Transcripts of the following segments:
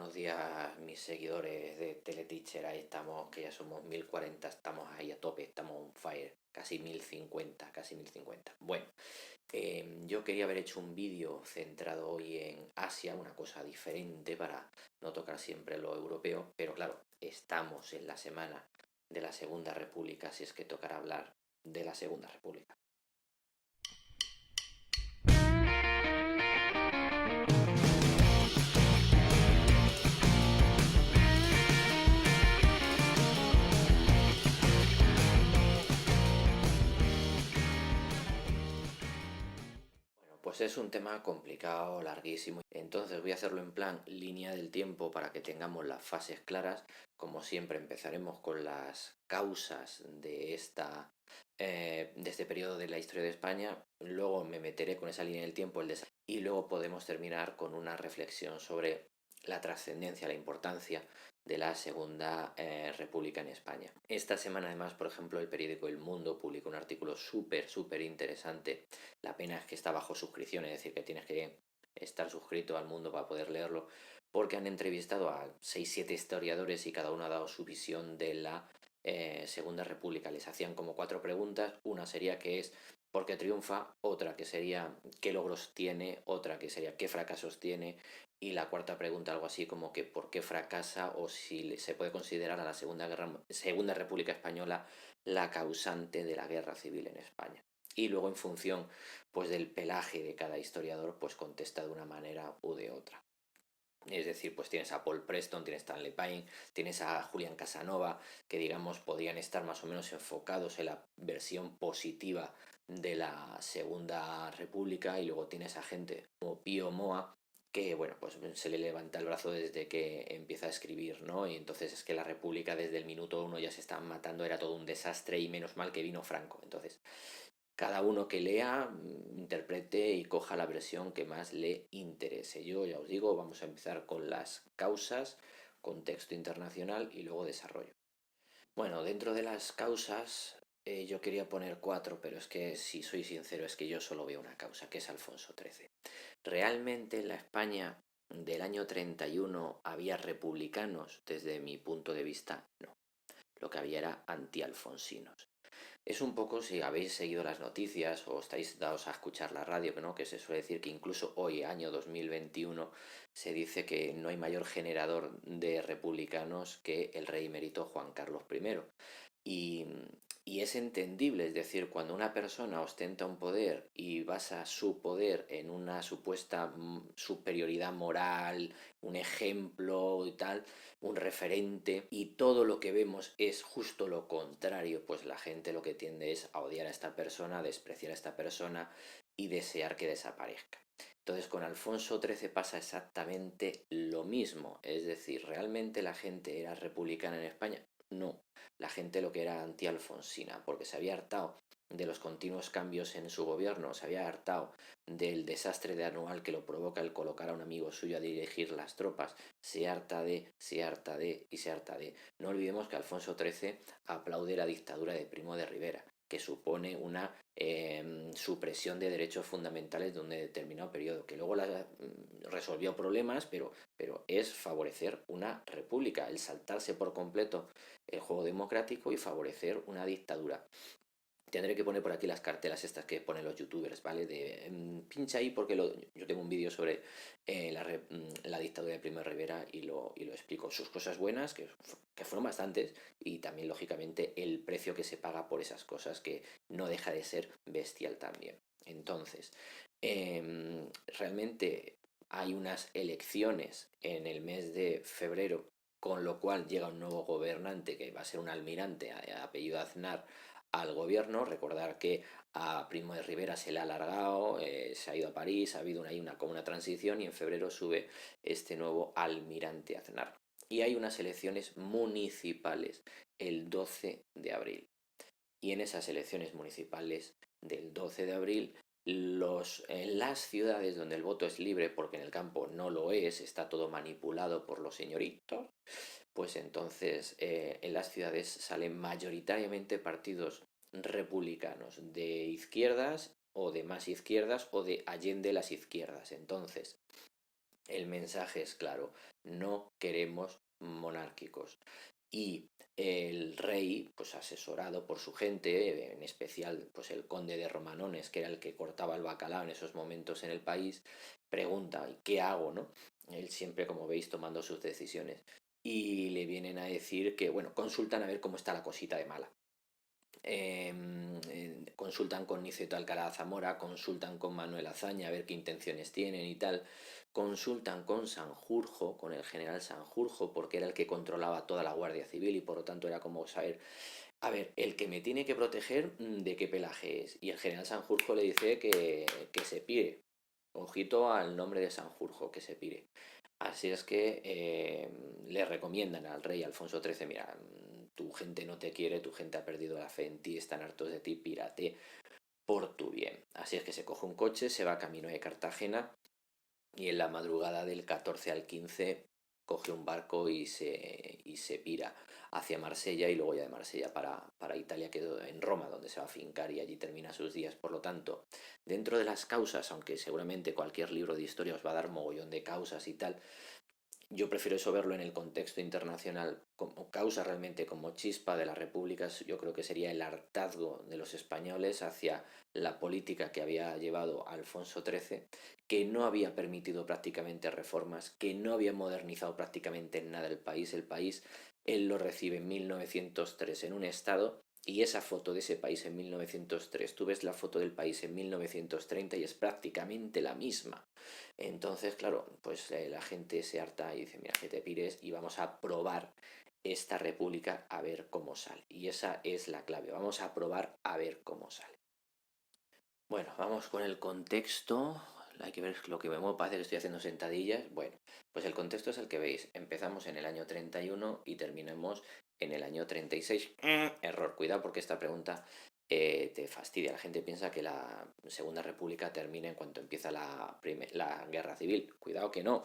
Buenos días, mis seguidores de Teleteacher. Ahí estamos, que ya somos 1040, estamos ahí a tope, estamos on fire. Casi 1050, casi 1050. Bueno, yo quería haber hecho un vídeo centrado hoy en Asia, una cosa diferente para no tocar siempre lo europeo, pero claro, estamos en la semana de la Segunda República, así es que tocará hablar de la Segunda República. Bueno, pues es un tema complicado, larguísimo. Entonces voy a hacerlo en plan línea del tiempo para que tengamos las fases claras. Como siempre empezaremos con las causas de este periodo de la historia de España. Luego me meteré con esa línea del tiempo, y luego podemos terminar con una reflexión sobre la trascendencia, la importancia de la Segunda República en España. Esta semana además, por ejemplo, el periódico El Mundo publicó un artículo súper interesante. La pena es que está bajo suscripción, es decir, que tienes que estar suscrito al Mundo para poder leerlo, porque han entrevistado a 6 7 historiadores y cada uno ha dado su visión de la Segunda República. Les hacían como 4 preguntas. Una sería qué es, por qué triunfa; otra que sería qué logros tiene; otra que sería qué fracasos tiene; y la cuarta pregunta algo así como que por qué fracasa, o si se puede considerar a la Segunda República Española la causante de la guerra civil en España. Y luego, en función pues del pelaje de cada historiador, pues contesta de una manera u de otra. Es decir, pues tienes a Paul Preston, tienes a Stanley Payne, tienes a Julián Casanova, que digamos podrían estar más o menos enfocados en la versión positiva de la Segunda República, y luego tienes a gente como Pío Moa, que bueno, pues se le levanta el brazo desde que empieza a escribir, ¿no? Y entonces es que la República desde el minuto uno ya se estaban matando, era todo un desastre, y menos mal que vino Franco. Entonces, cada uno que lea, interprete y coja la versión que más le interese. Yo ya os digo, vamos a empezar con las causas, contexto internacional y luego desarrollo. Bueno, dentro de las causas, yo quería poner 4, pero es que si soy sincero es que yo solo veo una causa, que es Alfonso XIII. Realmente en la España del año 31 había republicanos. Desde mi punto de vista, no. Lo que había era antialfonsinos. Es un poco, si habéis seguido las noticias o estáis dados a escuchar la radio, ¿no? Que se suele decir que incluso hoy, año 2021, se dice que no hay mayor generador de republicanos que el rey emérito Juan Carlos I. Y, y es entendible, es decir, cuando una persona ostenta un poder y basa su poder en una supuesta superioridad moral, un ejemplo y tal, un referente, y todo lo que vemos es justo lo contrario, pues la gente lo que tiende es a odiar a esta persona, a despreciar a esta persona y desear que desaparezca. Entonces con Alfonso XIII pasa exactamente lo mismo, es decir, ¿realmente la gente era republicana en España? No, la gente lo que era anti-alfonsina, porque se había hartado de los continuos cambios en su gobierno, se había hartado del desastre de anual que lo provoca el colocar a un amigo suyo a dirigir las tropas, se harta de y se harta de. No olvidemos que Alfonso XIII aplaude la dictadura de Primo de Rivera, que supone una supresión de derechos fundamentales de un determinado periodo, que luego resolvió problemas, pero es favorecer una república, el saltarse por completo el juego democrático y favorecer una dictadura. Tendré que poner por aquí las cartelas estas que ponen los youtubers, ¿vale? De pincha ahí porque yo tengo un vídeo sobre la dictadura de Primo de Rivera, y lo explico. Sus cosas buenas, que fueron bastantes, y también, lógicamente, el precio que se paga por esas cosas, que no deja de ser bestial también. Entonces, realmente hay unas elecciones en el mes de febrero, con lo cual llega un nuevo gobernante que va a ser un almirante apellido Aznar al gobierno. Recordar que a Primo de Rivera se le ha alargado, se ha ido a París, ha habido como una transición, y en febrero sube este nuevo almirante Aznar. Y hay unas elecciones municipales el 12 de abril. Y en esas elecciones municipales del 12 de abril, en las ciudades donde el voto es libre, porque en el campo no lo es, está todo manipulado por los señoritos, pues entonces en las ciudades salen mayoritariamente partidos republicanos de izquierdas, o de más izquierdas, o de allende las izquierdas. Entonces, El mensaje es claro, no queremos monárquicos. Y el rey, pues asesorado por su gente, en especial pues el conde de Romanones, que era el que cortaba el bacalao en esos momentos en el país, pregunta, ¿y qué hago, no? Él siempre, como veis, tomando sus decisiones. Y le vienen a decir que, bueno, consultan a ver cómo está la cosita de mala. Consultan con Niceto Alcalá Zamora, consultan con Manuel Azaña a ver qué intenciones tienen y tal, consultan con Sanjurjo, con el general Sanjurjo, porque era el que controlaba toda la Guardia Civil y por lo tanto era como saber, a ver, el que me tiene que proteger, ¿de qué pelaje es? Y el general Sanjurjo le dice que se pire. Ojito al nombre de Sanjurjo, que se pire. Así es que le recomiendan al rey Alfonso XIII, mira, tu gente no te quiere, tu gente ha perdido la fe en ti, están hartos de ti, pírate por tu bien. Así es que se coge un coche, se va camino de Cartagena y en la madrugada del 14 al 15 coge un barco y se pira hacia Marsella y luego ya de Marsella para Italia, quedó en Roma, donde se va a fincar y allí termina sus días. Por lo tanto, dentro de las causas, aunque seguramente cualquier libro de historia os va a dar mogollón de causas y tal, yo prefiero eso verlo en el contexto internacional como causa realmente como chispa de las repúblicas. Yo creo que sería el hartazgo de los españoles hacia la política que había llevado Alfonso XIII, que no había permitido prácticamente reformas, que no había modernizado prácticamente nada el país. El país, él lo recibe en 1903 en un estado y esa foto de ese país en 1903, tú ves la foto del país en 1930 y es prácticamente la misma. Entonces, claro, pues la gente se harta y dice, mira, que te pires y vamos a probar esta república a ver cómo sale. Y esa es la clave, vamos a probar a ver cómo sale. Bueno, vamos con el contexto. Hay que ver lo que vemos, parece que estoy haciendo sentadillas. Bueno, pues el contexto es el que veis. Empezamos en el año 31 y terminamos en el año 36. Error, cuidado porque esta pregunta te fastidia. La gente piensa que la Segunda República termina en cuanto empieza la Guerra Civil. Cuidado que no.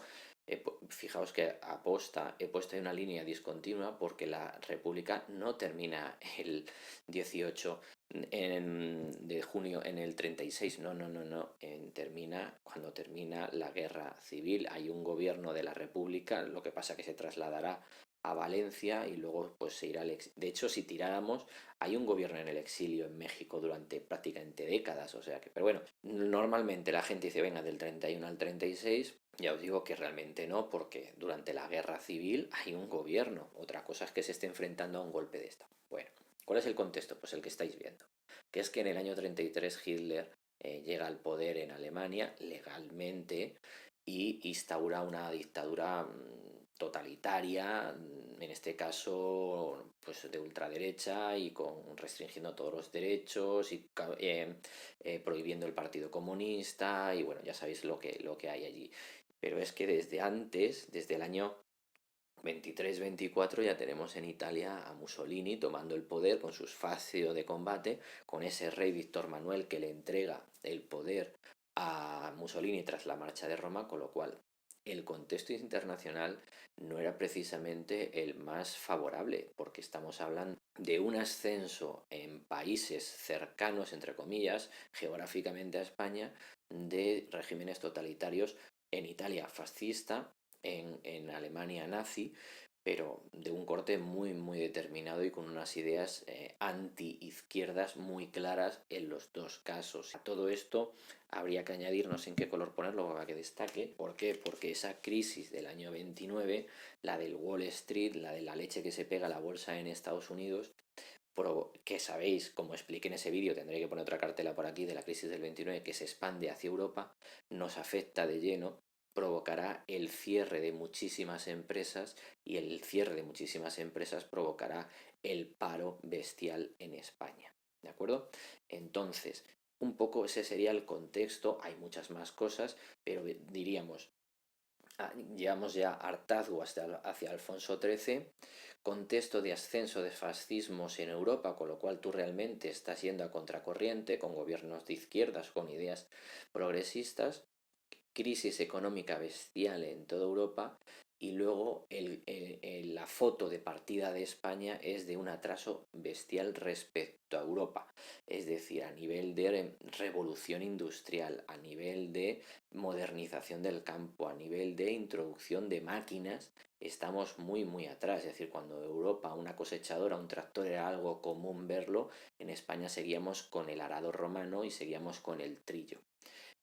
Fijaos que aposta, he puesto ahí una línea discontinua porque la República no termina el 18 de junio en el 36. No, no, no, no. Termina cuando termina la guerra civil. Hay un gobierno de la República, lo que pasa que se trasladará a Valencia y luego pues se irá al exilio. De hecho, si tiráramos, hay un gobierno en el exilio en México durante prácticamente décadas, o sea que, pero bueno, normalmente la gente dice, venga, del 31 al 36, ya os digo que realmente no, porque durante la guerra civil hay un gobierno, otra cosa es que se esté enfrentando a un golpe de estado. Bueno, ¿cuál es el contexto? Pues el que estáis viendo, que es que en el año 33 Hitler llega al poder en Alemania legalmente y instaura una dictadura totalitaria, en este caso pues de ultraderecha y con restringiendo todos los derechos y prohibiendo el Partido Comunista y bueno, ya sabéis lo que hay allí. Pero es que desde antes, desde el año 23-24 ya tenemos en Italia a Mussolini tomando el poder con sus fascios de combate, con ese rey Víctor Manuel que le entrega el poder a Mussolini tras la marcha de Roma, con lo cual el contexto internacional no era precisamente el más favorable, porque estamos hablando de un ascenso en países cercanos, entre comillas, geográficamente a España, de regímenes totalitarios en Italia fascista, en Alemania nazi, pero de un corte muy, muy determinado y con unas ideas anti-izquierdas muy claras en los dos casos. A todo esto habría que añadir, no sé en qué color ponerlo para que destaque. ¿Por qué? Porque esa crisis del año 29, la del Wall Street, la de la leche que se pega a la bolsa en Estados Unidos, que sabéis, como expliqué en ese vídeo, tendré que poner otra cartela por aquí de la crisis del 29 que se expande hacia Europa, nos afecta de lleno, provocará el cierre de muchísimas empresas y el cierre de muchísimas empresas provocará el paro bestial en España. ¿De acuerdo? Entonces, un poco ese sería el contexto, hay muchas más cosas, pero diríamos, llevamos ya hartazgo hacia Alfonso XIII, contexto de ascenso de fascismos en Europa, con lo cual tú realmente estás yendo a contracorriente con gobiernos de izquierdas, con ideas progresistas, crisis económica bestial en toda Europa y luego la foto de partida de España es de un atraso bestial respecto a Europa, es decir, a nivel de revolución industrial, a nivel de modernización del campo, a nivel de introducción de máquinas, estamos muy muy atrás. Es decir, cuando Europa, una cosechadora, un tractor era algo común verlo, en España seguíamos con el arado romano y seguíamos con el trillo.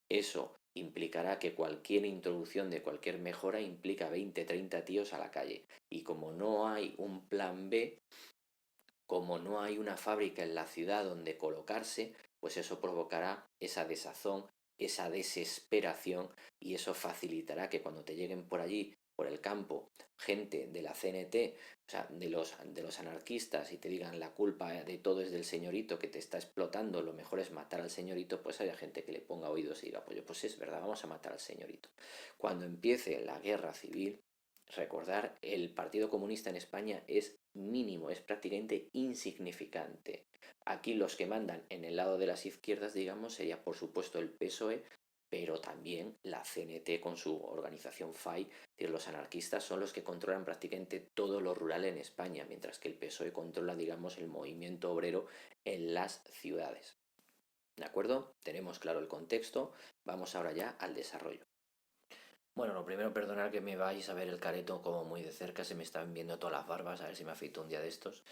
Eso implicará que cualquier introducción de cualquier mejora implica 20 30 tíos a la calle. Y como no hay un plan B, como no hay una fábrica en la ciudad donde colocarse, pues eso provocará esa desazón, esa desesperación, y eso facilitará que cuando te lleguen por allí, por el campo, gente de la CNT, o sea, de los anarquistas, y te digan la culpa de todo es del señorito que te está explotando, lo mejor es matar al señorito, pues haya gente que le ponga oídos y diga, pues es verdad, vamos a matar al señorito. Cuando empiece la guerra civil, recordar, el Partido Comunista en España es mínimo, es prácticamente insignificante. Aquí los que mandan en el lado de las izquierdas, digamos, sería por supuesto el PSOE, pero también la CNT con su organización FAI, es decir, los anarquistas son los que controlan prácticamente todo lo rural en España, mientras que el PSOE controla, digamos, el movimiento obrero en las ciudades. ¿De acuerdo? Tenemos claro el contexto, vamos ahora ya al desarrollo. Bueno, lo primero, perdonar que me vais a ver el careto como muy de cerca, se me están viendo todas las barbas, a ver si me afeito un día de estos.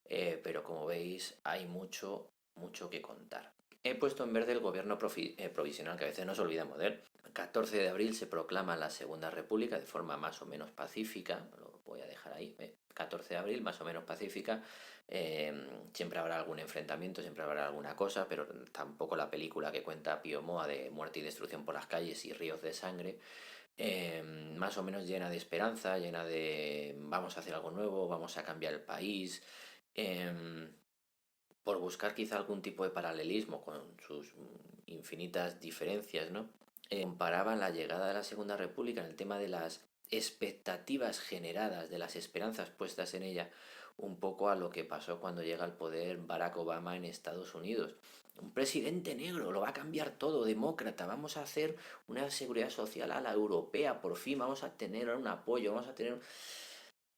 Pero como veis, hay mucho, mucho que contar. He puesto en verde el gobierno provisional, que a veces nos olvidamos de él. El 14 de abril se proclama la Segunda República de forma más o menos pacífica, lo voy a dejar ahí, 14 de abril, más o menos pacífica. Siempre habrá algún enfrentamiento, siempre habrá alguna cosa, pero tampoco la película que cuenta Pío Moa de muerte y destrucción por las calles y ríos de sangre, más o menos llena de esperanza, llena de vamos a hacer algo nuevo, vamos a cambiar el país, em, por buscar quizá algún tipo de paralelismo con sus infinitas diferencias, ¿no? Comparaban la llegada de la Segunda República en el tema de las expectativas generadas, de las esperanzas puestas en ella, un poco a lo que pasó cuando llega al poder Barack Obama en Estados Unidos. Un presidente negro, lo va a cambiar todo, demócrata, vamos a hacer una seguridad social a la europea, por fin vamos a tener un apoyo, vamos a tener...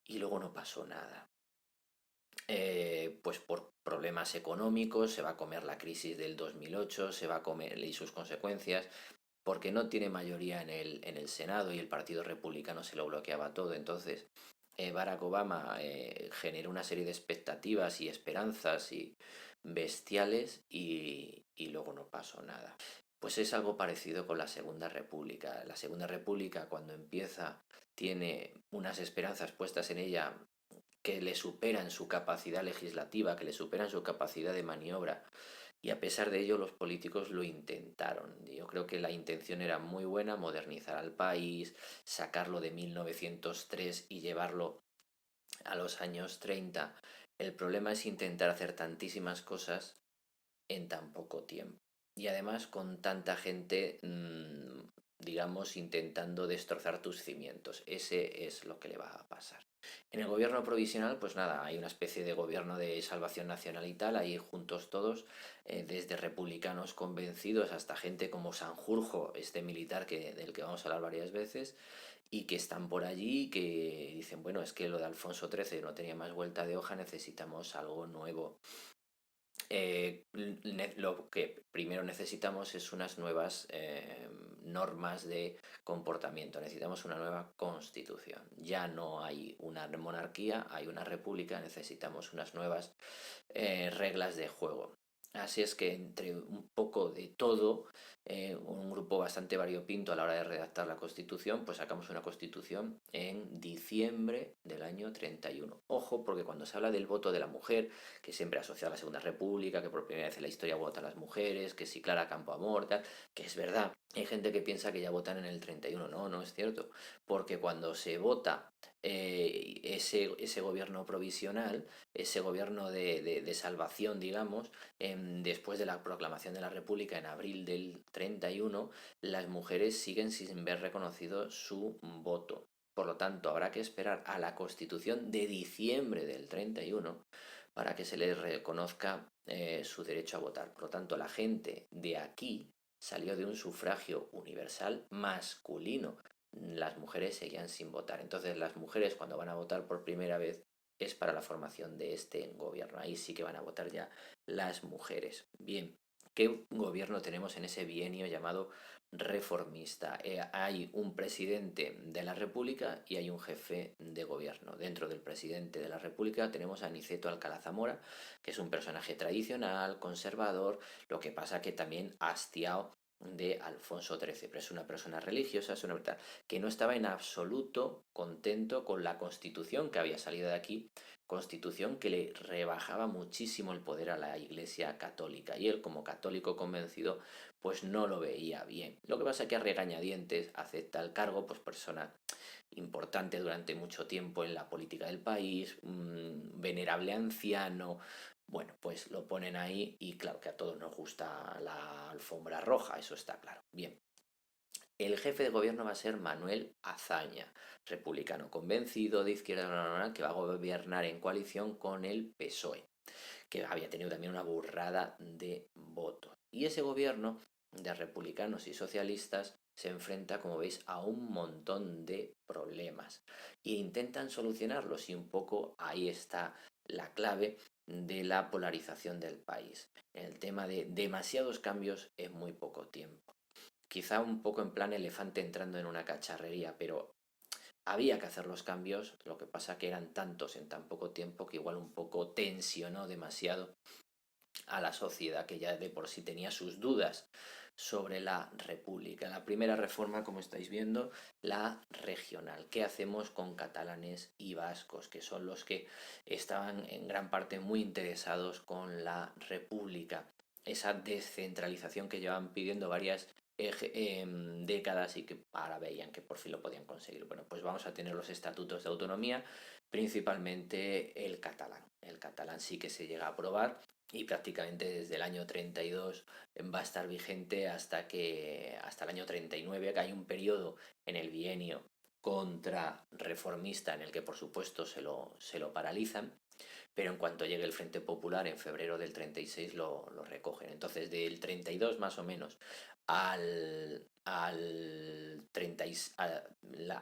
Y luego no pasó nada. Pues por problemas económicos, se va a comer la crisis del 2008, se va a comer y sus consecuencias, porque no tiene mayoría en el Senado y el Partido Republicano se lo bloqueaba todo. Entonces, Barack Obama generó una serie de expectativas y esperanzas y bestiales y luego no pasó nada. Pues es algo parecido con la Segunda República. La Segunda República, cuando empieza, tiene unas esperanzas puestas en ella que le superan su capacidad legislativa, que le superan su capacidad de maniobra. Y a pesar de ello, los políticos lo intentaron. Yo creo que la intención era muy buena, modernizar al país, sacarlo de 1903 y llevarlo a los años 30. El problema es intentar hacer tantísimas cosas en tan poco tiempo. Y además con tanta gente, digamos, intentando destrozar tus cimientos. Ese es lo que le va a pasar. En el gobierno provisional, pues nada, hay una especie de gobierno de salvación nacional y tal, ahí juntos todos, desde republicanos convencidos hasta gente como Sanjurjo, este militar del que vamos a hablar varias veces, y que están por allí y que dicen, bueno, es que lo de Alfonso XIII no tenía más vuelta de hoja, necesitamos algo nuevo. Lo que primero necesitamos es unas nuevas normas de comportamiento, necesitamos una nueva constitución. Ya no hay una monarquía, hay una república, necesitamos unas nuevas reglas de juego. Así es que entre un poco de todo, un grupo bastante variopinto a la hora de redactar la Constitución, pues sacamos una Constitución en diciembre del año 31. Ojo, porque cuando se habla del voto de la mujer, que siempre asocia a la Segunda República, que por primera vez en la historia votan las mujeres, que si Clara Campoamor, tal, que es verdad. Hay gente que piensa que ya votan en el 31. No, no es cierto, porque cuando se vota ese gobierno provisional, ese gobierno de salvación, digamos, después de la proclamación de la República en abril del 31, las mujeres siguen sin ver reconocido su voto. Por lo tanto, habrá que esperar a la Constitución de diciembre del 31 para que se les reconozca su derecho a votar. Por lo tanto, la gente de aquí salió de un sufragio universal masculino. las mujeres seguían sin votar. Entonces las mujeres cuando van a votar por primera vez es para la formación de este gobierno. Ahí sí que van a votar ya las mujeres. Bien, ¿qué gobierno tenemos en ese bienio llamado reformista? Hay un presidente de la República y hay un jefe de gobierno. Dentro del presidente de la República tenemos a Aniceto Alcalá Zamora, que es un personaje tradicional, conservador, lo que pasa que también hastiado de Alfonso XIII, pero es una persona religiosa, es una verdad que no estaba en absoluto contento con la constitución que había salido de aquí, constitución que le rebajaba muchísimo el poder a la Iglesia católica, y él como católico convencido pues no lo veía bien. Lo que pasa es que a regañadientes acepta el cargo, pues persona importante durante mucho tiempo en la política del país, un venerable anciano. Bueno, pues lo ponen ahí y claro que a todos nos gusta la alfombra roja, eso está claro. Bien, el jefe de gobierno va a ser Manuel Azaña, republicano convencido de izquierda, que va a gobernar en coalición con el PSOE, que había tenido también una burrada de votos. Y ese gobierno de republicanos y socialistas se enfrenta, como veis, a un montón de problemas e intentan solucionarlos, y un poco ahí está la clave de la polarización del país, en el tema de demasiados cambios en muy poco tiempo. Quizá un poco en plan elefante entrando en una cacharrería, pero había que hacer los cambios, lo que pasa que eran tantos en tan poco tiempo que igual un poco tensionó demasiado a la sociedad, que ya de por sí tenía sus dudas sobre la república. La primera reforma, como estáis viendo, la regional. ¿Qué hacemos con catalanes y vascos, que son los que estaban en gran parte muy interesados con la república? Esa descentralización que llevan pidiendo varias décadas y que ahora veían que por fin lo podían conseguir. Bueno, pues vamos a tener los estatutos de autonomía, principalmente el catalán. El catalán sí que se llega a aprobar y prácticamente desde el año 32 va a estar vigente hasta el año 39, que hay un periodo en el bienio contrarreformista en el que por supuesto se lo paralizan, pero en cuanto llegue el Frente Popular en febrero del 36 lo recogen. Entonces del 32 más o menos al 30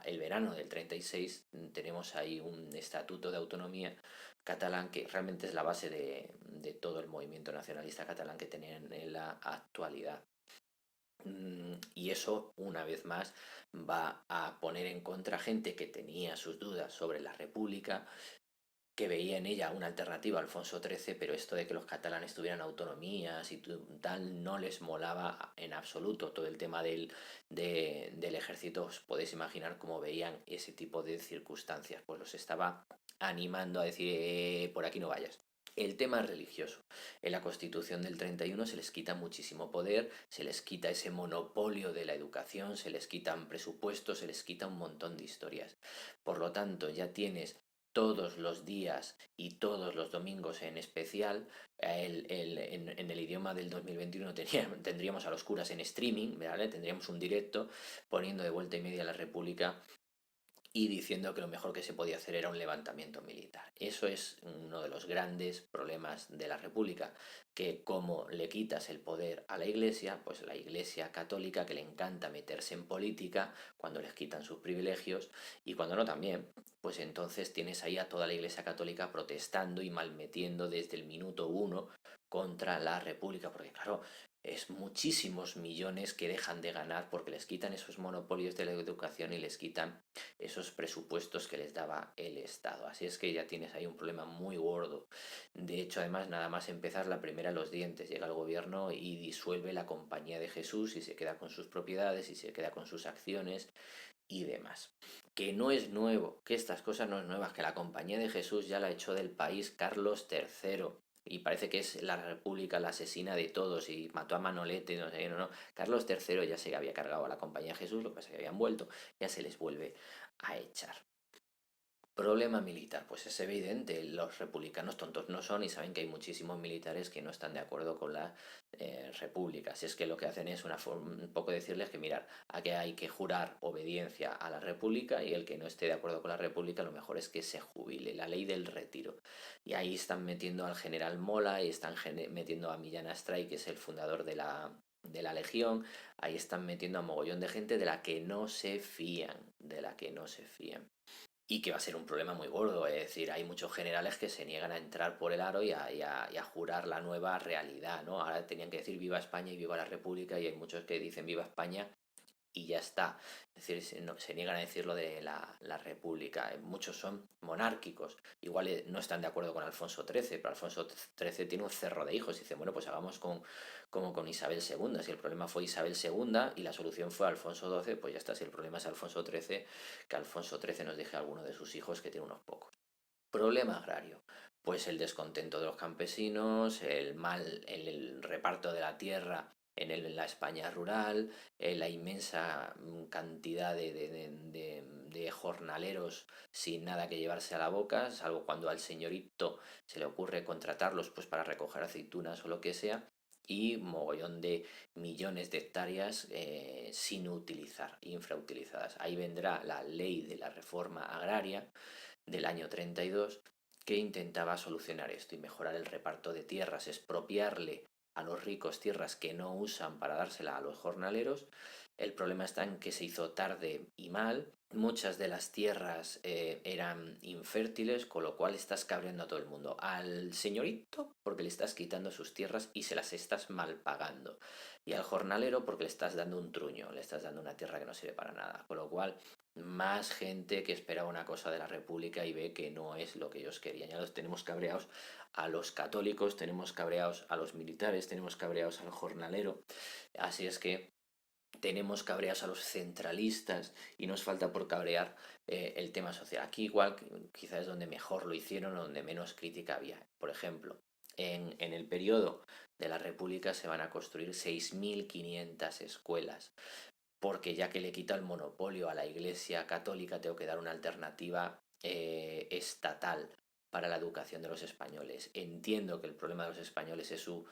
el verano del 36 tenemos ahí un estatuto de autonomía catalán que realmente es la base de todo el movimiento nacionalista catalán que tienen en la actualidad. Y eso, una vez más, va a poner en contra gente que tenía sus dudas sobre la República, que veía en ella una alternativa a Alfonso XIII, pero esto de que los catalanes tuvieran autonomías y tal no les molaba en absoluto. Todo el tema del ejército, os podéis imaginar cómo veían ese tipo de circunstancias, pues los estaba animando a decir, por aquí no vayas. El tema religioso. En la Constitución del 31 se les quita muchísimo poder, se les quita ese monopolio de la educación, se les quitan presupuestos, se les quita un montón de historias. Por lo tanto, ya tienes todos los días y todos los domingos en especial. En el idioma del 2021 tendríamos a los curas en streaming, ¿vale? Tendríamos un directo poniendo de vuelta y media a la República y diciendo que lo mejor que se podía hacer era un levantamiento militar. Eso es uno de los grandes problemas de la República, que como le quitas el poder a la Iglesia, pues la Iglesia católica, que le encanta meterse en política cuando les quitan sus privilegios, y cuando no también, pues entonces tienes ahí a toda la Iglesia católica protestando y malmetiendo desde el minuto uno contra la República, porque claro, es muchísimos millones que dejan de ganar porque les quitan esos monopolios de la educación y les quitan esos presupuestos que les daba el Estado. Así es que ya tienes ahí un problema muy gordo. De hecho, además, nada más empezar la primera los dientes, llega el gobierno y disuelve la Compañía de Jesús y se queda con sus propiedades y se queda con sus acciones y demás. Que no es nuevo, que estas cosas no es nuevas, que la Compañía de Jesús ya la echó del país Carlos III. Y parece que es la República la asesina de todos y mató a Manolete, no sé, no, no. Carlos III ya se había cargado a la Compañía de Jesús, lo que pasa es que habían vuelto, ya se les vuelve a echar. Problema militar, pues es evidente, los republicanos tontos no son y saben que hay muchísimos militares que no están de acuerdo con la república. Así es que lo que hacen es un poco decirles que mirar, aquí hay que jurar obediencia a la república y el que no esté de acuerdo con la república lo mejor es que se jubile, la ley del retiro. Y ahí están metiendo al general Mola y están metiendo a Millán Astray, que es el fundador de la Legión, ahí están metiendo a mogollón de gente de la que no se fían, de la que no se fían. Y que va a ser un problema muy gordo, es decir, hay muchos generales que se niegan a entrar por el aro y a jurar la nueva realidad, ¿no? Ahora tenían que decir viva España y viva la República y hay muchos que dicen viva España y ya está. Es decir, se niegan a decir lo de la República. Muchos son monárquicos. Igual no están de acuerdo con Alfonso XIII, pero Alfonso XIII tiene un cerro de hijos. Y dicen, bueno, pues hagamos como con Isabel II. Si el problema fue Isabel II y la solución fue Alfonso XII, pues ya está. Si el problema es Alfonso XIII, que Alfonso XIII nos deje a alguno de sus hijos, que tiene unos pocos. Problema agrario. Pues el descontento de los campesinos, el reparto de la tierra en la España rural, la inmensa cantidad de jornaleros sin nada que llevarse a la boca, salvo cuando al señorito se le ocurre contratarlos pues para recoger aceitunas o lo que sea, y mogollón de millones de hectáreas sin utilizar, infrautilizadas. Ahí vendrá la ley de la reforma agraria del año 32 que intentaba solucionar esto y mejorar el reparto de tierras, expropiarle a los ricos tierras que no usan para dársela a los jornaleros. El problema está en que se hizo tarde y mal. Muchas de las tierras eran infértiles, con lo cual estás cabreando a todo el mundo. Al señorito porque le estás quitando sus tierras y se las estás mal pagando. Y al jornalero porque le estás dando un truño, le estás dando una tierra que no sirve para nada. Con lo cual más gente que esperaba una cosa de la República y ve que no es lo que ellos querían. Ya los tenemos cabreados a los católicos, tenemos cabreados a los militares, tenemos cabreados al jornalero. Así es que tenemos cabreados a los centralistas y nos falta por cabrear el tema social. Aquí igual quizás es donde mejor lo hicieron, donde menos crítica había. Por ejemplo, en el periodo de la República se van a construir 6.500 escuelas porque ya que le quita el monopolio a la Iglesia Católica, tengo que dar una alternativa estatal para la educación de los españoles. Entiendo que el problema de los españoles es su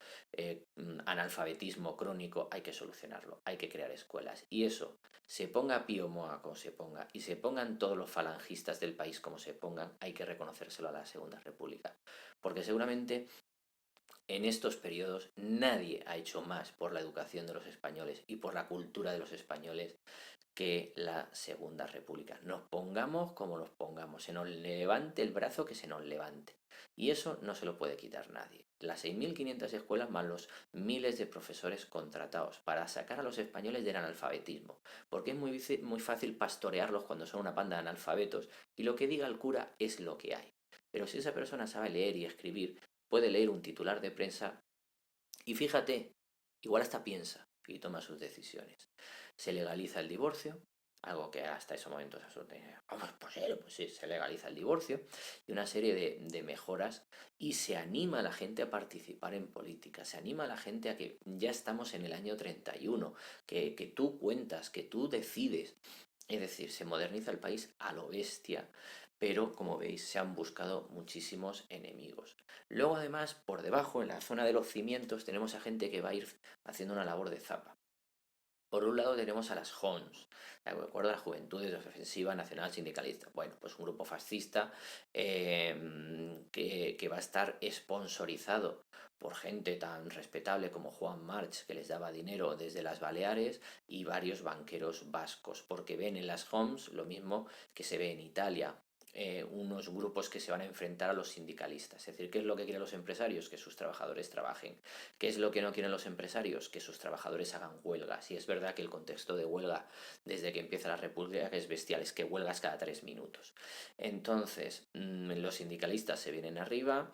analfabetismo crónico, hay que solucionarlo, hay que crear escuelas. Y eso, se ponga Pío Moa como se ponga y se pongan todos los falangistas del país como se pongan, hay que reconocérselo a la Segunda República. Porque seguramente en estos periodos nadie ha hecho más por la educación de los españoles y por la cultura de los españoles que la Segunda República. Nos pongamos como nos pongamos, se nos levante el brazo que se nos levante. Y eso no se lo puede quitar nadie. Las 6.500 escuelas más los miles de profesores contratados para sacar a los españoles del analfabetismo. Porque es muy fácil pastorearlos cuando son una panda de analfabetos y lo que diga el cura es lo que hay. Pero si esa persona sabe leer y escribir, puede leer un titular de prensa y fíjate, igual hasta piensa y toma sus decisiones. Se legaliza el divorcio, algo que hasta ese momento es absolutamente, ¿cómo es posible? Pues sí, se legaliza el divorcio y una serie de mejoras y se anima a la gente a participar en política, se anima a la gente a que ya estamos en el año 31, que tú cuentas, que tú decides. Es decir, se moderniza el país a lo bestia, pero como veis se han buscado muchísimos enemigos. Luego además, por debajo, en la zona de los cimientos, tenemos a gente que va a ir haciendo una labor de zapa. Por un lado tenemos a las JONS, ¿de acuerdo? Las Juventudes de Ofensiva Nacional Sindicalista. Bueno, pues un grupo fascista que va a estar sponsorizado por gente tan respetable como Juan March, que les daba dinero desde las Baleares, y varios banqueros vascos, porque ven en las JONS lo mismo que se ve en Italia, unos grupos que se van a enfrentar a los sindicalistas. Es decir, ¿qué es lo que quieren los empresarios? Que sus trabajadores trabajen. ¿Qué es lo que no quieren los empresarios? Que sus trabajadores hagan huelgas. Y es verdad que el contexto de huelga desde que empieza la República es bestial, es que huelgas cada 3 minutos. Entonces, los sindicalistas se vienen arriba,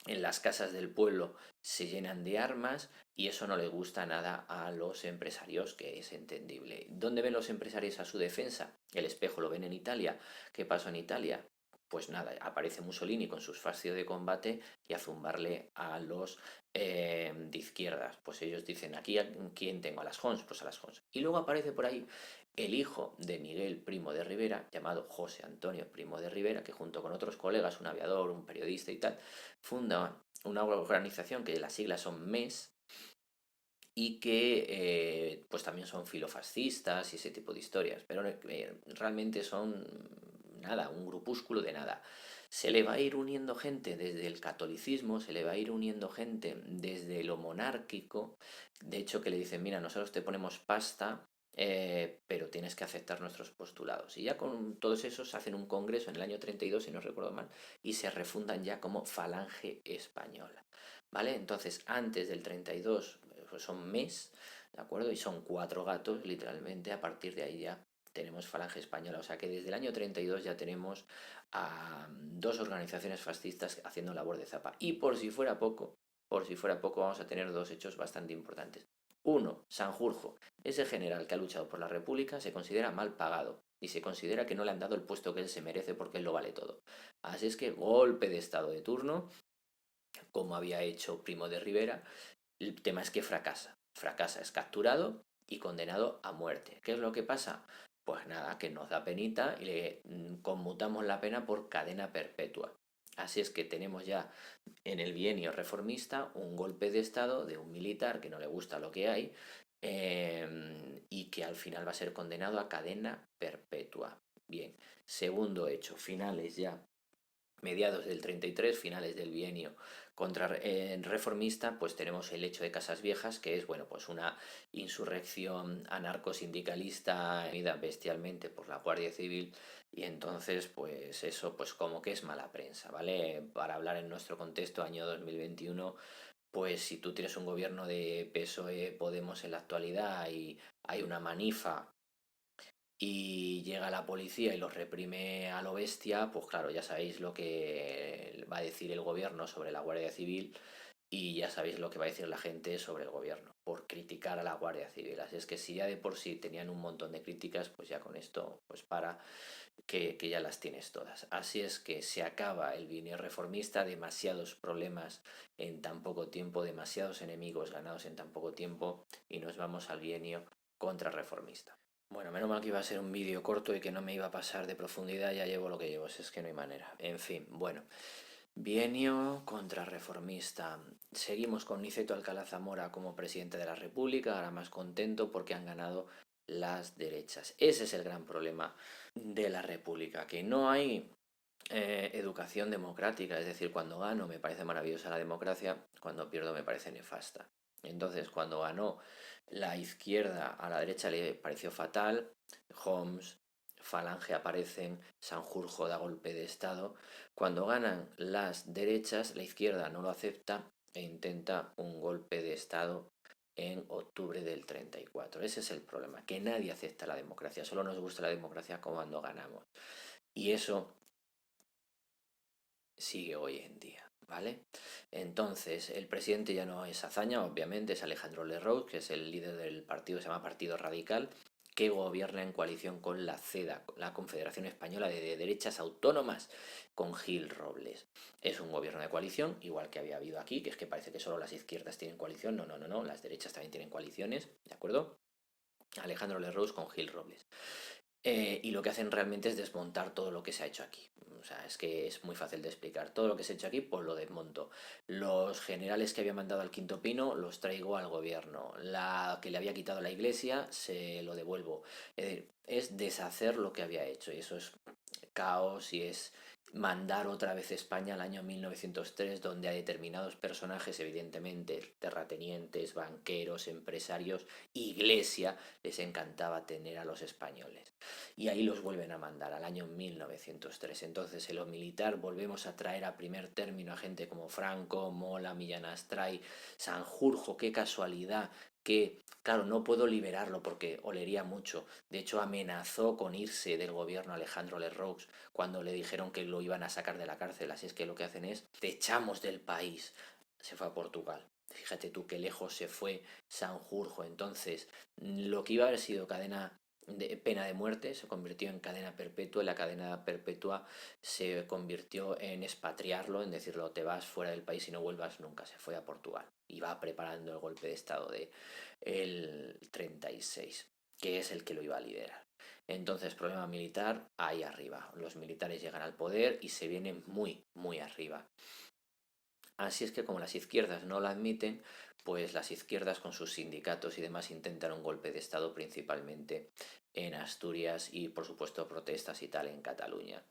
en las casas del pueblo se llenan de armas y eso no le gusta nada a los empresarios, que es entendible. ¿Dónde ven los empresarios a su defensa? El espejo lo ven en Italia. ¿Qué pasó en Italia? Pues nada, aparece Mussolini con sus fascios de combate y a zumbarle a los de izquierdas. Pues ellos dicen, aquí a quién tengo, a las Jons, pues a las Jons. Y luego aparece por ahí el hijo de Miguel Primo de Rivera, llamado José Antonio Primo de Rivera, que junto con otros colegas, un aviador, un periodista y tal, funda una organización que las siglas son MES y que pues también son filofascistas y ese tipo de historias, pero realmente son nada, un grupúsculo de nada. Se le va a ir uniendo gente desde el catolicismo, se le va a ir uniendo gente desde lo monárquico, de hecho que le dicen, mira, nosotros te ponemos pasta, pero tienes que aceptar nuestros postulados. Y ya con todos esos hacen un congreso en el año 32, si no recuerdo mal, y se refundan ya como Falange Española. ¿Vale? Entonces, antes del 32 pues son mes, ¿de acuerdo? Y son 4 gatos, literalmente, a partir de ahí ya tenemos Falange Española. O sea que desde el año 32 ya tenemos a 2 organizaciones fascistas haciendo labor de zapa. Y por si fuera poco, vamos a tener 2 hechos bastante importantes. Uno, Sanjurjo, ese general que ha luchado por la República, se considera mal pagado y se considera que no le han dado el puesto que él se merece porque él lo vale todo. Así es que golpe de estado de turno, como había hecho Primo de Rivera. El tema es que fracasa, es capturado y condenado a muerte. ¿Qué es lo que pasa? Pues nada, que nos da penita y le conmutamos la pena por cadena perpetua. Así es que tenemos ya en el bienio reformista un golpe de estado de un militar que no le gusta lo que hay, y que al final va a ser condenado a cadena perpetua. Bien, segundo hecho, finales ya mediados del 33, finales del bienio reformista, pues tenemos el hecho de Casas Viejas, que es, bueno, pues una insurrección anarcosindicalista unida bestialmente por la Guardia Civil, y entonces, pues eso, pues como que es mala prensa, ¿vale? Para hablar en nuestro contexto, año 2021, pues si tú tienes un gobierno de PSOE Podemos en la actualidad y hay una manifa y llega la policía y los reprime a lo bestia, pues claro, ya sabéis lo que va a decir el gobierno sobre la Guardia Civil y ya sabéis lo que va a decir la gente sobre el gobierno por criticar a la Guardia Civil. Así es que si ya de por sí tenían un montón de críticas, pues ya con esto, pues para que ya las tienes todas. Así es que se acaba el bienio reformista, demasiados problemas en tan poco tiempo, demasiados enemigos ganados en tan poco tiempo y nos vamos al bienio contrarreformista. Bueno, menos mal que iba a ser un vídeo corto y que no me iba a pasar de profundidad, ya llevo lo que llevo, si es que no hay manera. En fin, bueno, bienio contrarreformista. Seguimos con Niceto Alcalá Zamora como presidente de la República, ahora más contento porque han ganado las derechas. Ese es el gran problema de la República, que no hay educación democrática, es decir, cuando gano me parece maravillosa la democracia, cuando pierdo me parece nefasta. Entonces, cuando ganó la izquierda, a la derecha le pareció fatal, Homs, Falange aparecen, Sanjurjo da golpe de estado. Cuando ganan las derechas, la izquierda no lo acepta e intenta un golpe de estado en octubre del 34. Ese es el problema, que nadie acepta la democracia, solo nos gusta la democracia cuando ganamos. Y eso sigue hoy en día, ¿vale? Entonces, el presidente ya no es Azaña, obviamente, es Alejandro Lerroux, que es el líder del partido, se llama Partido Radical, que gobierna en coalición con la CEDA, la Confederación Española de Derechas Autónomas, con Gil Robles. Es un gobierno de coalición, igual que había habido aquí, que es que parece que solo las izquierdas tienen coalición. No, no, no, no, las derechas también tienen coaliciones, ¿de acuerdo? Alejandro Lerroux con Gil Robles. Y lo que hacen realmente es desmontar todo lo que se ha hecho aquí. O sea, es que es muy fácil de explicar. Todo lo que se ha hecho aquí, pues lo desmonto. Los generales que había mandado al Quinto Pino los traigo al gobierno. La que le había quitado la iglesia, se lo devuelvo. Es decir, es deshacer lo que había hecho. Y eso es caos y es mandar otra vez España al año 1903, donde a determinados personajes, evidentemente, terratenientes, banqueros, empresarios, iglesia, les encantaba tener a los españoles. Y ahí los vuelven a mandar al año 1903. Entonces, en lo militar volvemos a traer a primer término a gente como Franco, Mola, Millán Astray, Sanjurjo, qué casualidad, que, claro, no puedo liberarlo porque olería mucho. De hecho, amenazó con irse del gobierno Alejandro Lerroux cuando le dijeron que lo iban a sacar de la cárcel. Así es que lo que hacen es, te echamos del país. Se fue a Portugal. Fíjate tú qué lejos se fue Sanjurjo. Entonces, lo que iba a haber sido pena de muerte se convirtió en cadena perpetua y la cadena perpetua se convirtió en expatriarlo, en decirlo, te vas fuera del país y no vuelvas nunca. Se fue a Portugal y va preparando el golpe de estado de el 36, que es el que lo iba a liderar. Entonces, problema militar ahí arriba. Los militares llegan al poder y se vienen muy, muy arriba. Así es que como las izquierdas no la admiten, pues las izquierdas con sus sindicatos y demás intentan un golpe de Estado principalmente en Asturias y por supuesto protestas y tal en Cataluña.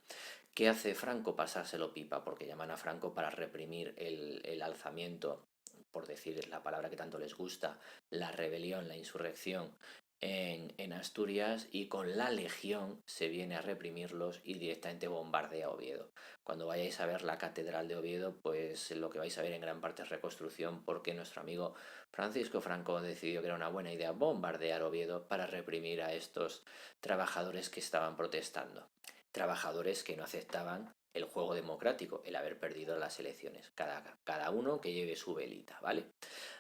¿Qué hace Franco? Pasárselo pipa, porque llaman a Franco para reprimir el alzamiento, por decir la palabra que tanto les gusta, la rebelión, la insurrección en Asturias, y con la Legión se viene a reprimirlos y directamente bombardea Oviedo. Cuando vayáis a ver la Catedral de Oviedo, pues lo que vais a ver en gran parte es reconstrucción, porque nuestro amigo Francisco Franco decidió que era una buena idea bombardear Oviedo para reprimir a estos trabajadores que estaban protestando. Trabajadores que no aceptaban el juego democrático, el haber perdido las elecciones. Cada uno que lleve su velita, ¿vale?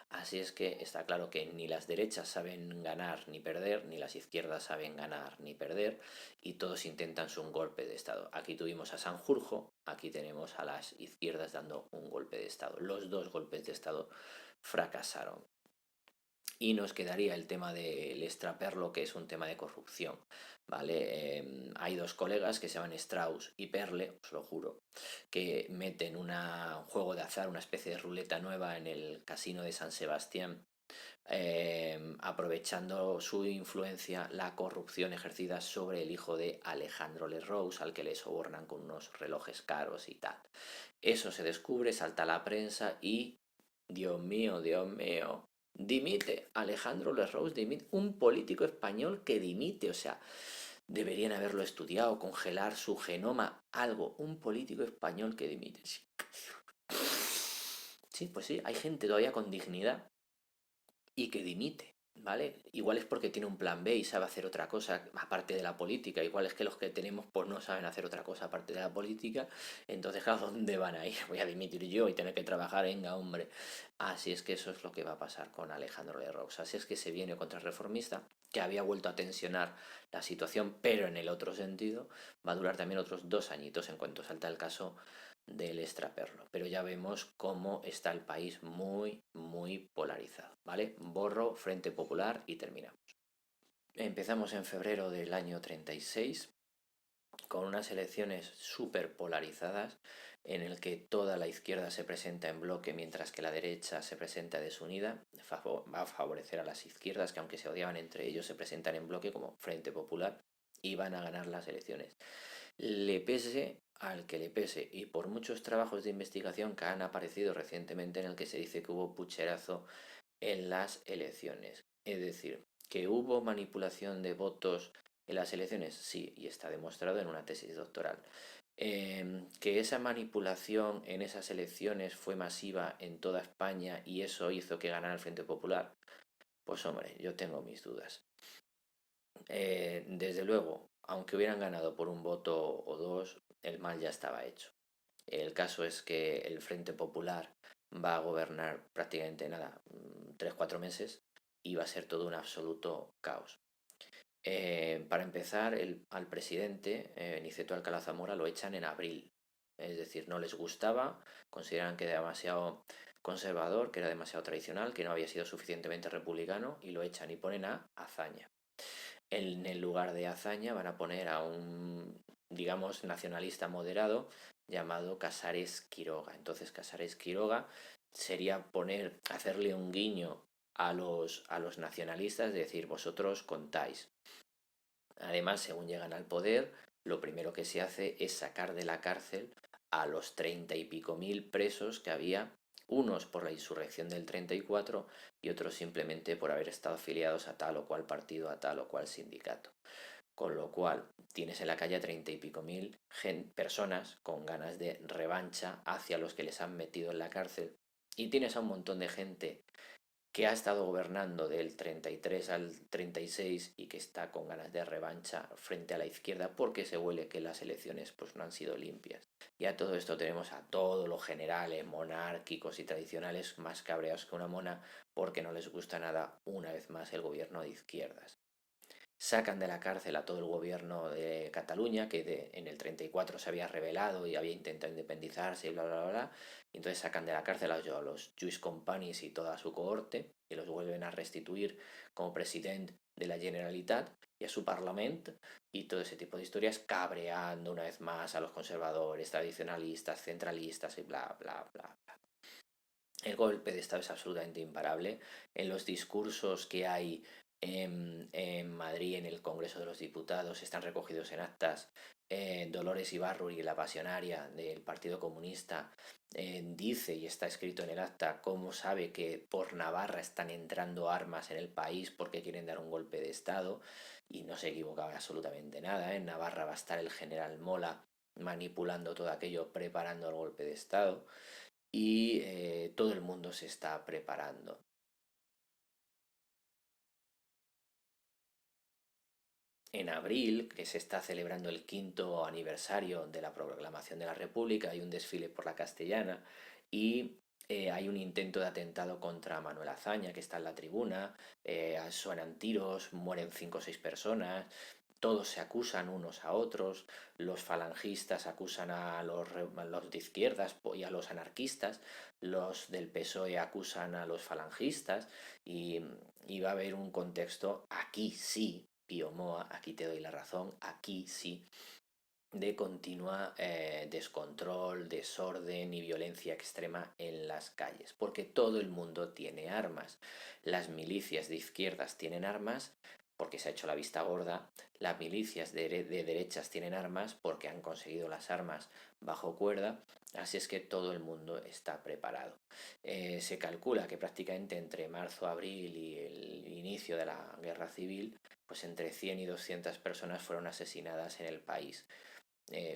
Así es que está claro que ni las derechas saben ganar ni perder, ni las izquierdas saben ganar ni perder, y todos intentan un golpe de Estado. Aquí tuvimos a Sanjurjo, aquí tenemos a las izquierdas dando un golpe de Estado. Los dos golpes de Estado fracasaron. Y nos quedaría el tema del extraperlo, que es un tema de corrupción, ¿vale? Hay dos colegas que se llaman Strauss y Perle, os lo juro, que meten un juego de azar, una especie de ruleta nueva en el casino de San Sebastián, aprovechando su influencia, la corrupción ejercida sobre el hijo de Alejandro Lerroux, al que le sobornan con unos relojes caros y tal. Eso se descubre, salta a la prensa y, Dios mío, dimite. Alejandro Lerroux dimite. Un político español que dimite, o sea, deberían haberlo estudiado, congelar su genoma, algo. Un político español que dimite. Sí, pues sí, hay gente todavía con dignidad y que dimite, ¿vale? Igual es porque tiene un plan B y sabe hacer otra cosa aparte de la política. Igual es que los que tenemos pues no saben hacer otra cosa aparte de la política. Entonces, ¿a dónde van a ir? Voy a dimitir yo y tener que trabajar, venga, hombre. Así es que eso es lo que va a pasar con Alejandro Lerroux. Así es que se viene contra el reformista, que había vuelto a tensionar la situación, pero en el otro sentido. Va a durar también otros 2 añitos en cuanto salta el caso del extraperlo. Pero ya vemos cómo está el país muy, muy polarizado, ¿vale? Borro Frente Popular y terminamos. Empezamos en febrero del año 36 con unas elecciones súper polarizadas en el que toda la izquierda se presenta en bloque mientras que la derecha se presenta desunida. Va a favorecer a las izquierdas que aunque se odiaban entre ellos se presentan en bloque como Frente Popular y van a ganar las elecciones. Le pese al que le pese, y por muchos trabajos de investigación que han aparecido recientemente en el que se dice que hubo pucherazo en las elecciones. Es decir, que hubo manipulación de votos en las elecciones, sí, y está demostrado en una tesis doctoral. Que esa manipulación en esas elecciones fue masiva en toda España y eso hizo que ganara el Frente Popular, pues hombre, yo tengo mis dudas. Desde luego, aunque hubieran ganado por un voto o dos, el mal ya estaba hecho. El caso es que el Frente Popular va a gobernar prácticamente nada, 3 4 meses, y va a ser todo un absoluto caos. Para empezar, al presidente, Niceto Alcalá Zamora, lo echan en abril. Es decir, no les gustaba, consideran que era demasiado conservador, que era demasiado tradicional, que no había sido suficientemente republicano, y lo echan y ponen a Azaña. En el lugar de Azaña van a poner a un, digamos, nacionalista moderado llamado Casares Quiroga. Entonces Casares Quiroga sería hacerle un guiño a los nacionalistas, de decir, vosotros contáis. Además, según llegan al poder, lo primero que se hace es sacar de la cárcel a los 30 y pico mil presos que había, unos por la insurrección del 34 y otros simplemente por haber estado afiliados a tal o cual partido, a tal o cual sindicato. Con lo cual, tienes en la calle a 30 y pico mil personas con ganas de revancha hacia los que les han metido en la cárcel. Y tienes a un montón de gente que ha estado gobernando del 33 al 36 y que está con ganas de revancha frente a la izquierda porque se huele que las elecciones pues no han sido limpias. Y a todo esto tenemos a todos los generales monárquicos y tradicionales más cabreados que una mona porque no les gusta nada una vez más el gobierno de izquierdas. Sacan de la cárcel a todo el gobierno de Cataluña, que en el 34 se había rebelado y había intentado independizarse y bla, bla, bla, bla. Y entonces sacan de la cárcel a los Lluís Companys y toda su cohorte y los vuelven a restituir como presidente de la Generalitat y a su parlamento y todo ese tipo de historias, cabreando una vez más a los conservadores, tradicionalistas, centralistas y bla, bla, bla, bla. El golpe de Estado es absolutamente imparable. En los discursos que hay en Madrid, en el Congreso de los Diputados, están recogidos en actas. Dolores Ibarruri, la pasionaria del Partido Comunista, dice y está escrito en el acta cómo sabe que por Navarra están entrando armas en el país porque quieren dar un golpe de Estado, y no se equivocaba absolutamente nada. En Navarra va a estar el general Mola manipulando todo aquello, preparando el golpe de Estado, y todo el mundo se está preparando. En abril, que se está celebrando el quinto aniversario de la proclamación de la República, hay un desfile por la Castellana y hay un intento de atentado contra Manuel Azaña, que está en la tribuna. Suenan tiros, mueren 5 o 6 personas. Todos se acusan unos a otros. Los falangistas acusan a los de izquierdas y a los anarquistas. Los del PSOE acusan a los falangistas. Y, y va a haber un contexto, aquí sí, Pío Moa, aquí te doy la razón, aquí sí, de continua descontrol, desorden y violencia extrema en las calles, porque todo el mundo tiene armas. Las milicias de izquierdas tienen armas porque se ha hecho la vista gorda, las milicias de derechas tienen armas porque han conseguido las armas bajo cuerda, así es que todo el mundo está preparado. Se calcula que prácticamente entre marzo, abril y el inicio de la guerra civil, pues entre 100 y 200 personas fueron asesinadas en el país.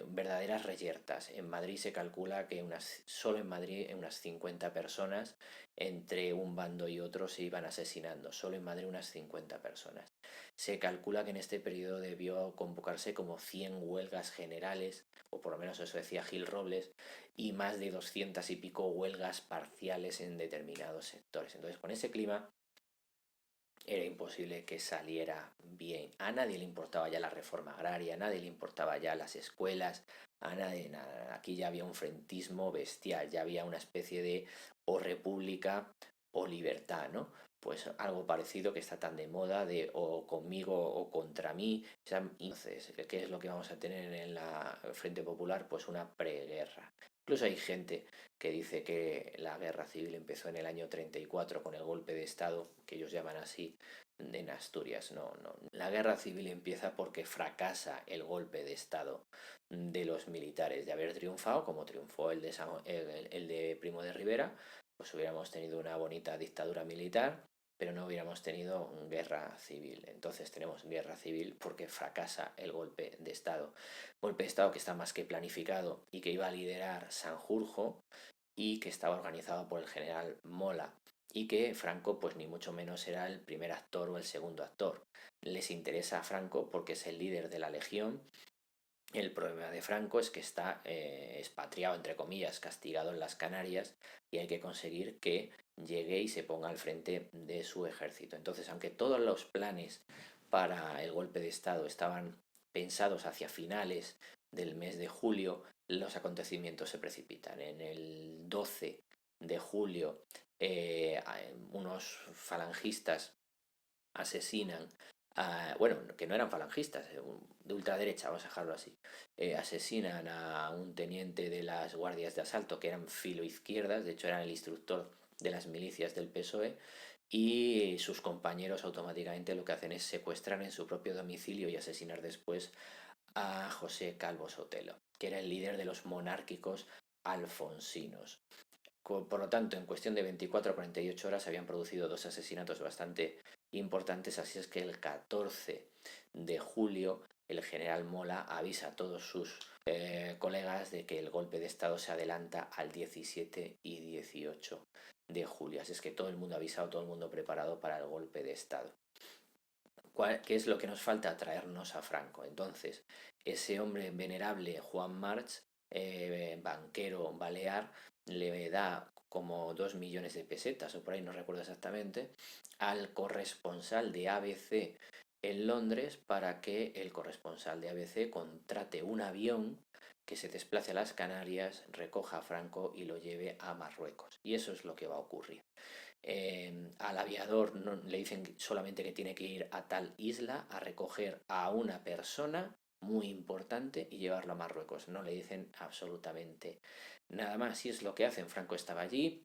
Verdaderas reyertas. En Madrid se calcula que solo en Madrid unas 50 personas entre un bando y otro se iban asesinando. Solo en Madrid unas 50 personas. Se calcula que en este periodo debió convocarse como 100 huelgas generales, o por lo menos eso decía Gil Robles, y más de 200 y pico huelgas parciales en determinados sectores. Entonces, con ese clima era imposible que saliera bien. A nadie le importaba ya la reforma agraria, a nadie le importaba ya las escuelas, a nadie nada. Aquí ya había un frentismo bestial, ya había una especie de o república o libertad, ¿no? Pues algo parecido que está tan de moda de o conmigo o contra mí. Entonces, ¿qué es lo que vamos a tener en la Frente Popular? Pues una preguerra. Incluso hay gente que dice que la guerra civil empezó en el año 34 con el golpe de Estado, que ellos llaman así, en Asturias. No, no. La guerra civil empieza porque fracasa el golpe de Estado de los militares. De haber triunfado, como triunfó el de Primo de Rivera, pues hubiéramos tenido una bonita dictadura militar, pero no hubiéramos tenido guerra civil. Entonces tenemos guerra civil porque fracasa el golpe de Estado. Golpe de Estado que está más que planificado y que iba a liderar Sanjurjo, y que estaba organizado por el general Mola, y que Franco pues ni mucho menos era el primer actor o el segundo actor. Les interesa a Franco porque es el líder de la Legión. El problema de Franco es que está expatriado, entre comillas, castigado en las Canarias, y hay que conseguir que llegue y se ponga al frente de su ejército. Entonces, aunque todos los planes para el golpe de Estado estaban pensados hacia finales del mes de julio, los acontecimientos se precipitan. En el 12 de julio, unos falangistas asesinan bueno, que no eran falangistas, de ultraderecha, vamos a dejarlo así, asesinan a un teniente de las guardias de asalto que eran filoizquierdas, de hecho eran el instructor de las milicias del PSOE, y sus compañeros automáticamente lo que hacen es secuestrar en su propio domicilio y asesinar después a José Calvo Sotelo, que era el líder de los monárquicos alfonsinos. Por lo tanto, en cuestión de 24 a 48 horas se habían producido dos asesinatos bastante importantes, así es que el 14 de julio el general Mola avisa a todos sus colegas de que el golpe de Estado se adelanta al 17 y 18 de julio. Así es que todo el mundo avisado, todo el mundo preparado para el golpe de Estado. ¿Qué es lo que nos falta? Traernos a Franco. Entonces, ese hombre venerable, Juan March, banquero balear, le da como 2 millones de pesetas, o por ahí no recuerdo exactamente, al corresponsal de ABC en Londres para que el corresponsal de ABC contrate un avión que se desplace a las Canarias, recoja a Franco y lo lleve a Marruecos. Y eso es lo que va a ocurrir. Al aviador no, le dicen solamente que tiene que ir a tal isla a recoger a una persona muy importante y llevarlo a Marruecos. No le dicen absolutamente nada más. Y es lo que hacen. Franco estaba allí,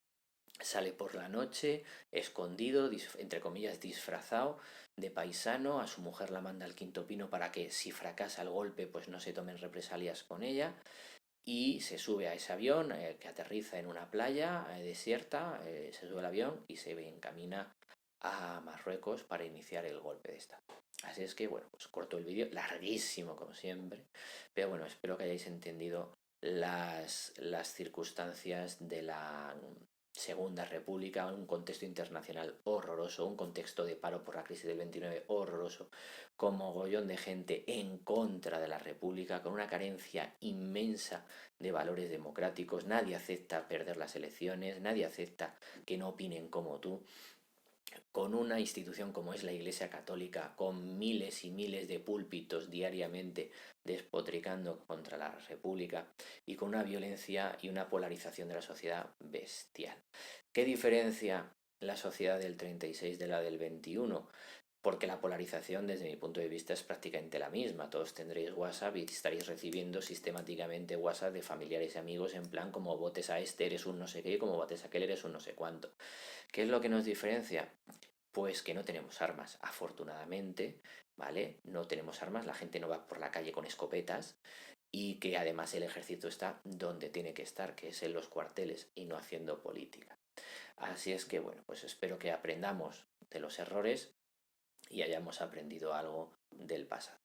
Sale por la noche, escondido, entre comillas, disfrazado de paisano. A su mujer la manda al Quinto Pino para que si fracasa el golpe, pues no se tomen represalias con ella. Y se sube a ese avión que aterriza en una playa desierta, se sube al avión y se encamina a Marruecos para iniciar el golpe de Estado. Así es que, bueno, pues corto el vídeo, larguísimo como siempre, pero bueno, espero que hayáis entendido las circunstancias de la Segunda República, un contexto internacional horroroso, un contexto de paro por la crisis del 29 horroroso, con mogollón de gente en contra de la República, con una carencia inmensa de valores democráticos. Nadie acepta perder las elecciones, nadie acepta que no opinen como tú, con una institución como es la Iglesia Católica, con miles y miles de púlpitos diariamente despotricando contra la República y con una violencia y una polarización de la sociedad bestial. ¿Qué diferencia la sociedad del 36 de la del 21? Porque la polarización desde mi punto de vista es prácticamente la misma. Todos tendréis WhatsApp y estaréis recibiendo sistemáticamente WhatsApp de familiares y amigos en plan como votes a este eres un no sé qué y como votes a aquel eres un no sé cuánto. ¿Qué es lo que nos diferencia? Pues que no tenemos armas, afortunadamente, ¿vale? No tenemos armas, la gente no va por la calle con escopetas y que además el ejército está donde tiene que estar, que es en los cuarteles y no haciendo política. Así es que, bueno, pues espero que aprendamos de los errores y hayamos aprendido algo del pasado.